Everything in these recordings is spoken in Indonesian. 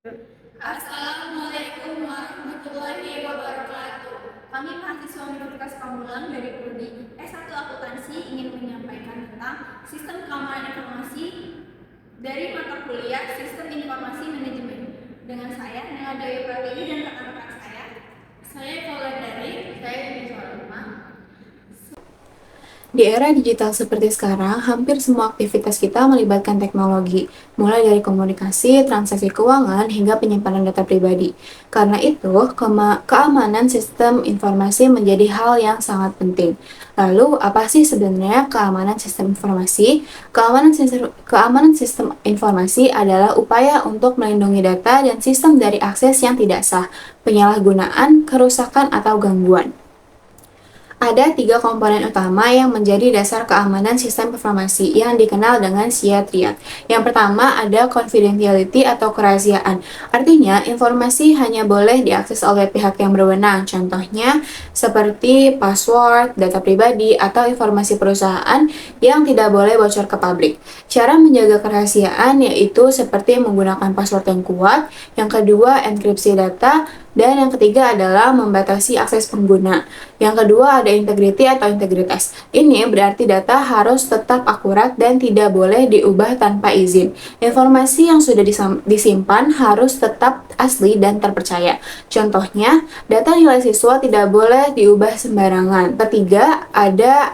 Assalamualaikum warahmatullahi wabarakatuh. Kami mahasiswa Universitas Pamulang dari Prodi S1 Akuntansi ingin menyampaikan tentang sistem keamanan informasi dari mata kuliah Sistem Informasi Manajemen. Dengan saya, Nela Dewi Pratiwi dan rekan-rekan saya. Saya Kaulandari, saya Yunisa Alma. Di era digital seperti sekarang, hampir semua aktivitas kita melibatkan teknologi, mulai dari komunikasi, transaksi keuangan, hingga penyimpanan data pribadi. Karena itu, keamanan sistem informasi menjadi hal yang sangat penting. Lalu, apa sih sebenarnya keamanan sistem informasi? Keamanan sistem informasi adalah upaya untuk melindungi data dan sistem dari akses yang tidak sah, penyalahgunaan, kerusakan, atau gangguan. Ada tiga komponen utama yang menjadi dasar keamanan sistem informasi yang dikenal dengan SIA Triad. Yang pertama ada confidentiality atau kerahasiaan. Artinya, informasi hanya boleh diakses oleh pihak yang berwenang. Contohnya, seperti password, data pribadi, atau informasi perusahaan yang tidak boleh bocor ke publik. Cara menjaga kerahasiaan yaitu seperti menggunakan password yang kuat, yang kedua enkripsi data, dan yang ketiga adalah membatasi akses pengguna. Yang kedua ada integrity atau integritas. Ini berarti data harus tetap akurat dan tidak boleh diubah tanpa izin. Informasi yang sudah disimpan harus tetap asli dan terpercaya. Contohnya, data nilai siswa tidak boleh diubah sembarangan. Ketiga, ada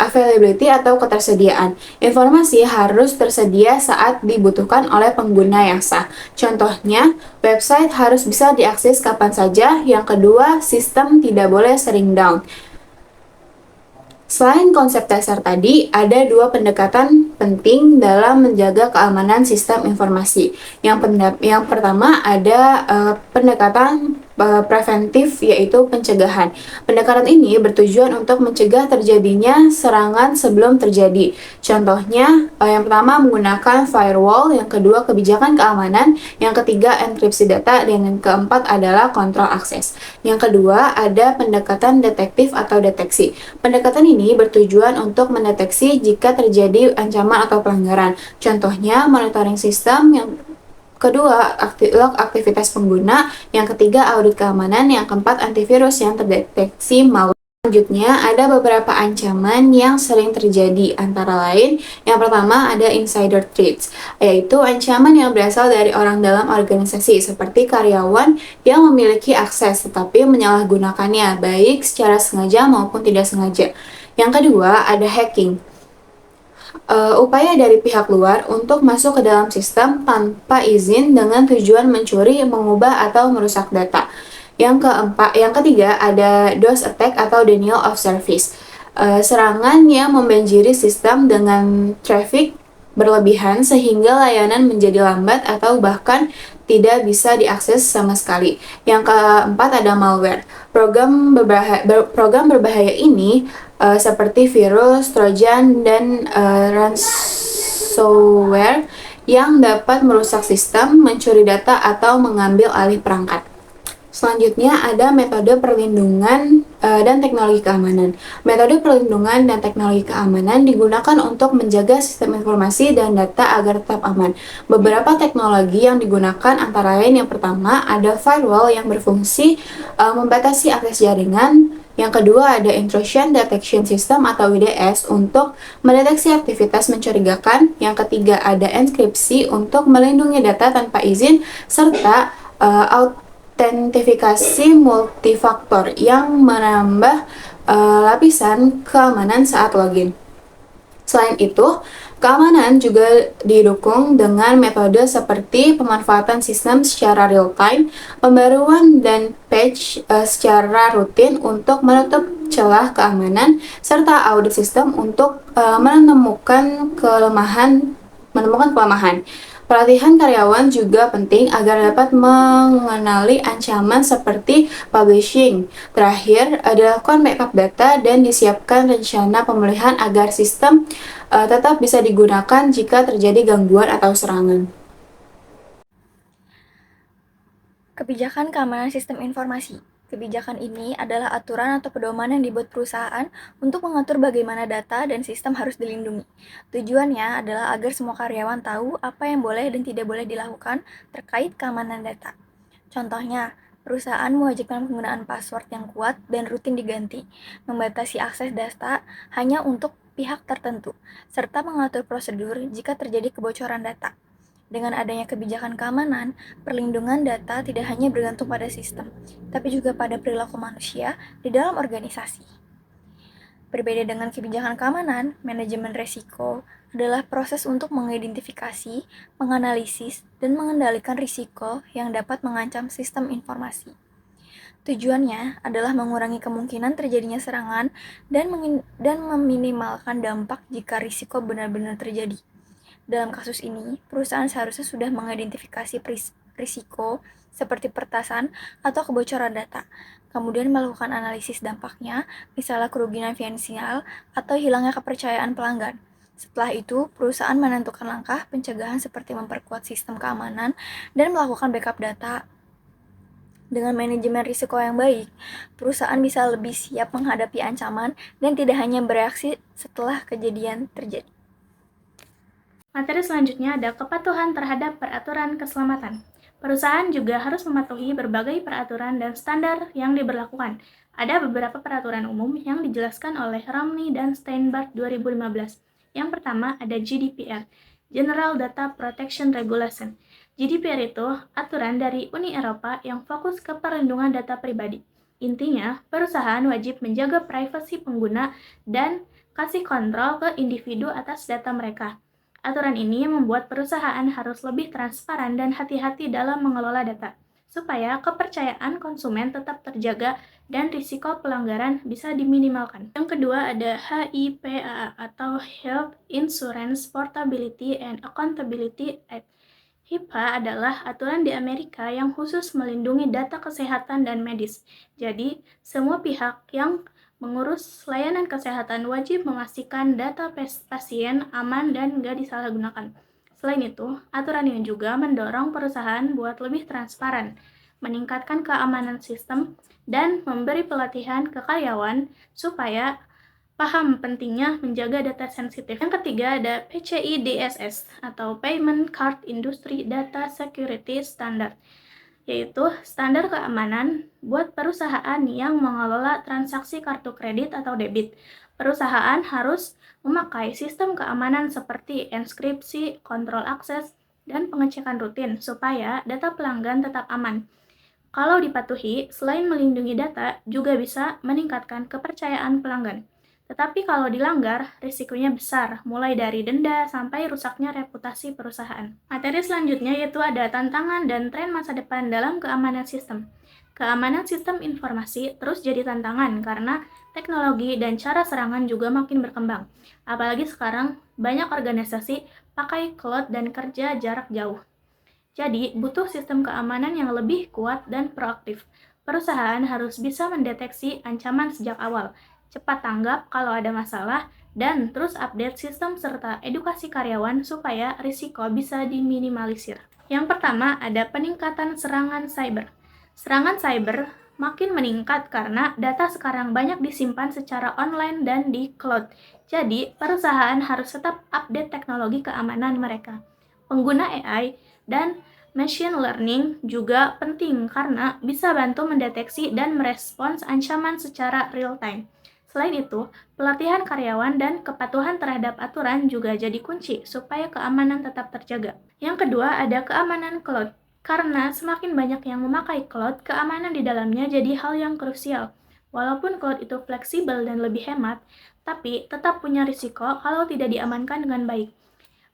availability atau ketersediaan. Informasi harus tersedia saat dibutuhkan oleh pengguna yang sah. Contohnya, website harus bisa diakses kapan saja. Yang kedua, sistem tidak boleh sering down. Selain konsep dasar tadi, ada dua pendekatan penting dalam menjaga keamanan sistem informasi. Yang pertama ada pendekatan preventif, yaitu pencegahan. Pendekatan ini bertujuan untuk mencegah terjadinya serangan sebelum terjadi. Contohnya, yang pertama menggunakan firewall, yang kedua kebijakan keamanan, yang ketiga enkripsi data, dan yang keempat adalah kontrol akses. Yang kedua ada pendekatan detektif atau deteksi. Pendekatan ini bertujuan untuk mendeteksi jika terjadi ancaman atau pelanggaran. Contohnya monitoring sistem, yang kedua, log aktivitas pengguna, yang ketiga audit keamanan, yang keempat antivirus yang terdeteksi malware. Selanjutnya, ada beberapa ancaman yang sering terjadi, antara lain yang pertama ada insider threats, yaitu ancaman yang berasal dari orang dalam organisasi seperti karyawan yang memiliki akses tetapi menyalahgunakannya, baik secara sengaja maupun tidak sengaja. Yang kedua, ada hacking. Upaya dari pihak luar untuk masuk ke dalam sistem tanpa izin dengan tujuan mencuri, mengubah, atau merusak data. Yang ketiga ada DOS attack atau denial of service. Serangan yang membanjiri sistem dengan traffic berlebihan sehingga layanan menjadi lambat atau bahkan tidak bisa diakses sama sekali. Yang keempat ada malware. Program berbahaya ini seperti virus, trojan, dan ransomware yang dapat merusak sistem, mencuri data, atau mengambil alih perangkat. Selanjutnya ada metode perlindungan dan teknologi keamanan. Metode perlindungan dan teknologi keamanan digunakan untuk menjaga sistem informasi dan data agar tetap aman. Beberapa teknologi yang digunakan antara lain yang pertama ada firewall yang berfungsi membatasi akses jaringan. Yang kedua ada intrusion detection system atau IDS untuk mendeteksi aktivitas mencurigakan. Yang ketiga ada enkripsi untuk melindungi data tanpa izin, serta autentifikasi multifaktor yang menambah lapisan keamanan saat login. Selain itu, keamanan juga didukung dengan metode seperti pemanfaatan sistem secara real-time, pembaruan dan patch secara rutin untuk menutup celah keamanan, serta audit sistem untuk menemukan kelemahan. Pelatihan karyawan juga penting agar dapat mengenali ancaman seperti publishing. Terakhir, dilakukan backup data dan disiapkan rencana pemulihan agar sistem tetap bisa digunakan jika terjadi gangguan atau serangan. Kebijakan keamanan sistem informasi. Kebijakan ini adalah aturan atau pedoman yang dibuat perusahaan untuk mengatur bagaimana data dan sistem harus dilindungi. Tujuannya adalah agar semua karyawan tahu apa yang boleh dan tidak boleh dilakukan terkait keamanan data. Contohnya, perusahaan mewajibkan penggunaan password yang kuat dan rutin diganti, membatasi akses data hanya untuk pihak tertentu, serta mengatur prosedur jika terjadi kebocoran data. Dengan adanya kebijakan keamanan, perlindungan data tidak hanya bergantung pada sistem, tapi juga pada perilaku manusia di dalam organisasi. Berbeda dengan kebijakan keamanan, manajemen risiko adalah proses untuk mengidentifikasi, menganalisis, dan mengendalikan risiko yang dapat mengancam sistem informasi. Tujuannya adalah mengurangi kemungkinan terjadinya serangan dan meminimalkan dampak jika risiko benar-benar terjadi. Dalam kasus ini, perusahaan seharusnya sudah mengidentifikasi risiko seperti pertasan atau kebocoran data, kemudian melakukan analisis dampaknya, misalnya kerugian finansial atau hilangnya kepercayaan pelanggan. Setelah itu, perusahaan menentukan langkah pencegahan seperti memperkuat sistem keamanan dan melakukan backup data. Dengan manajemen risiko yang baik, perusahaan bisa lebih siap menghadapi ancaman dan tidak hanya bereaksi setelah kejadian terjadi. Materi selanjutnya ada kepatuhan terhadap peraturan keselamatan. Perusahaan juga harus mematuhi berbagai peraturan dan standar yang diberlakukan. Ada beberapa peraturan umum yang dijelaskan oleh Romney dan Steinberg 2015. Yang pertama ada GDPR, General Data Protection Regulation. GDPR itu aturan dari Uni Eropa yang fokus ke perlindungan data pribadi. Intinya, perusahaan wajib menjaga privasi pengguna dan kasih kontrol ke individu atas data mereka. Aturan ini membuat perusahaan harus lebih transparan dan hati-hati dalam mengelola data, supaya kepercayaan konsumen tetap terjaga dan risiko pelanggaran bisa diminimalkan. Yang kedua ada HIPAA atau Health Insurance Portability and Accountability Act. HIPAA adalah aturan di Amerika yang khusus melindungi data kesehatan dan medis. Jadi, semua pihak yang mengurus layanan kesehatan wajib memastikan data pasien aman dan nggak disalahgunakan. Selain itu, aturan ini juga mendorong perusahaan buat lebih transparan, meningkatkan keamanan sistem, dan memberi pelatihan ke karyawan supaya paham pentingnya menjaga data sensitif. Yang ketiga ada PCI DSS atau Payment Card Industry Data Security Standard, yaitu standar keamanan buat perusahaan yang mengelola transaksi kartu kredit atau debit. Perusahaan harus memakai sistem keamanan seperti enkripsi, kontrol akses, dan pengecekan rutin supaya data pelanggan tetap aman. Kalau dipatuhi, selain melindungi data, juga bisa meningkatkan kepercayaan pelanggan. Tetapi kalau dilanggar, risikonya besar, mulai dari denda sampai rusaknya reputasi perusahaan. Materi selanjutnya yaitu ada tantangan dan tren masa depan dalam keamanan sistem. Keamanan sistem informasi terus jadi tantangan karena teknologi dan cara serangan juga makin berkembang. Apalagi sekarang banyak organisasi pakai cloud dan kerja jarak jauh. Jadi, butuh sistem keamanan yang lebih kuat dan proaktif. Perusahaan harus bisa mendeteksi ancaman sejak awal, cepat tanggap kalau ada masalah, dan terus update sistem serta edukasi karyawan supaya risiko bisa diminimalisir. Yang pertama ada peningkatan serangan cyber. Serangan cyber makin meningkat karena data sekarang banyak disimpan secara online dan di cloud. Jadi, perusahaan harus tetap update teknologi keamanan mereka. Pengguna AI dan machine learning juga penting karena bisa bantu mendeteksi dan merespons ancaman secara real time. Selain itu, pelatihan karyawan dan kepatuhan terhadap aturan juga jadi kunci supaya keamanan tetap terjaga. Yang kedua ada keamanan cloud. Karena semakin banyak yang memakai cloud, keamanan di dalamnya jadi hal yang krusial. Walaupun cloud itu fleksibel dan lebih hemat, tapi tetap punya risiko kalau tidak diamankan dengan baik.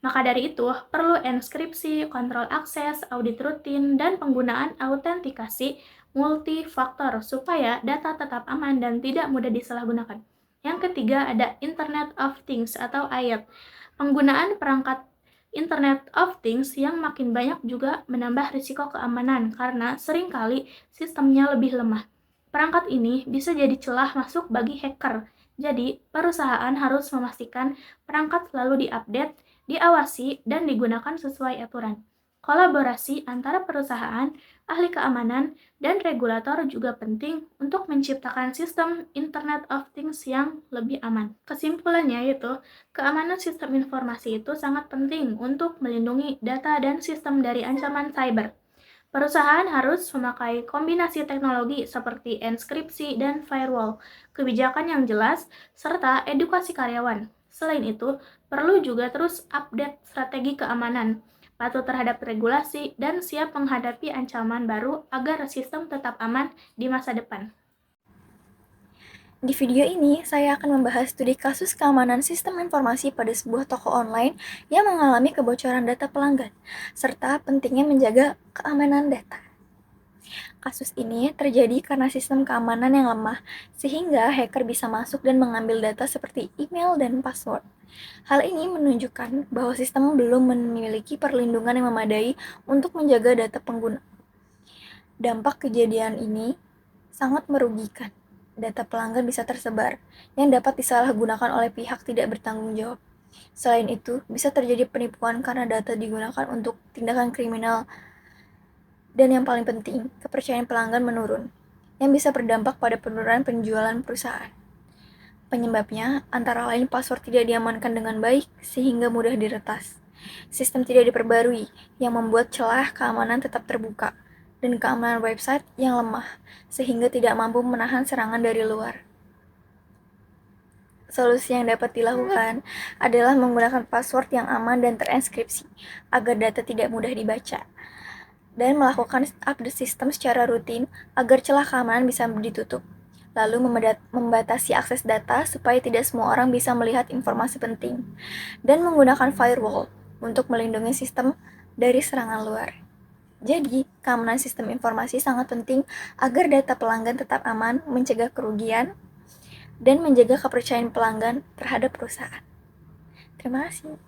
Maka dari itu, perlu enkripsi, kontrol akses, audit rutin, dan penggunaan autentikasi multifaktor supaya data tetap aman dan tidak mudah disalahgunakan. Yang ketiga ada Internet of Things atau IoT. Penggunaan perangkat Internet of Things yang makin banyak juga menambah risiko keamanan karena seringkali sistemnya lebih lemah. Perangkat ini bisa jadi celah masuk bagi hacker. Jadi, perusahaan harus memastikan perangkat selalu diupdate, diawasi, dan digunakan sesuai aturan. Kolaborasi antara perusahaan, ahli keamanan, dan regulator juga penting untuk menciptakan sistem Internet of Things yang lebih aman. Kesimpulannya yaitu, keamanan sistem informasi itu sangat penting untuk melindungi data dan sistem dari ancaman cyber. Perusahaan harus memakai kombinasi teknologi seperti enskripsi dan firewall, kebijakan yang jelas, serta edukasi karyawan. Selain itu, perlu juga terus update strategi keamanan, patuh terhadap regulasi, dan siap menghadapi ancaman baru agar sistem tetap aman di masa depan. Di video ini, saya akan membahas studi kasus keamanan sistem informasi pada sebuah toko online yang mengalami kebocoran data pelanggan, serta pentingnya menjaga keamanan data. Kasus ini terjadi karena sistem keamanan yang lemah, sehingga hacker bisa masuk dan mengambil data seperti email dan password. Hal ini menunjukkan bahwa sistem belum memiliki perlindungan yang memadai untuk menjaga data pengguna. Dampak kejadian ini sangat merugikan. Data pelanggan bisa tersebar, yang dapat disalahgunakan oleh pihak tidak bertanggung jawab. Selain itu, bisa terjadi penipuan karena data digunakan untuk tindakan kriminal. Dan yang paling penting, kepercayaan pelanggan menurun, yang bisa berdampak pada penurunan penjualan perusahaan. Penyebabnya antara lain password tidak diamankan dengan baik sehingga mudah diretas. Sistem tidak diperbarui yang membuat celah keamanan tetap terbuka, dan keamanan website yang lemah sehingga tidak mampu menahan serangan dari luar. Solusi yang dapat dilakukan adalah menggunakan password yang aman dan terenskripsi agar data tidak mudah dibaca, dan melakukan update sistem secara rutin agar celah keamanan bisa ditutup. Lalu membatasi akses data supaya tidak semua orang bisa melihat informasi penting, dan menggunakan firewall untuk melindungi sistem dari serangan luar. Jadi, keamanan sistem informasi sangat penting agar data pelanggan tetap aman, mencegah kerugian, dan menjaga kepercayaan pelanggan terhadap perusahaan. Terima kasih.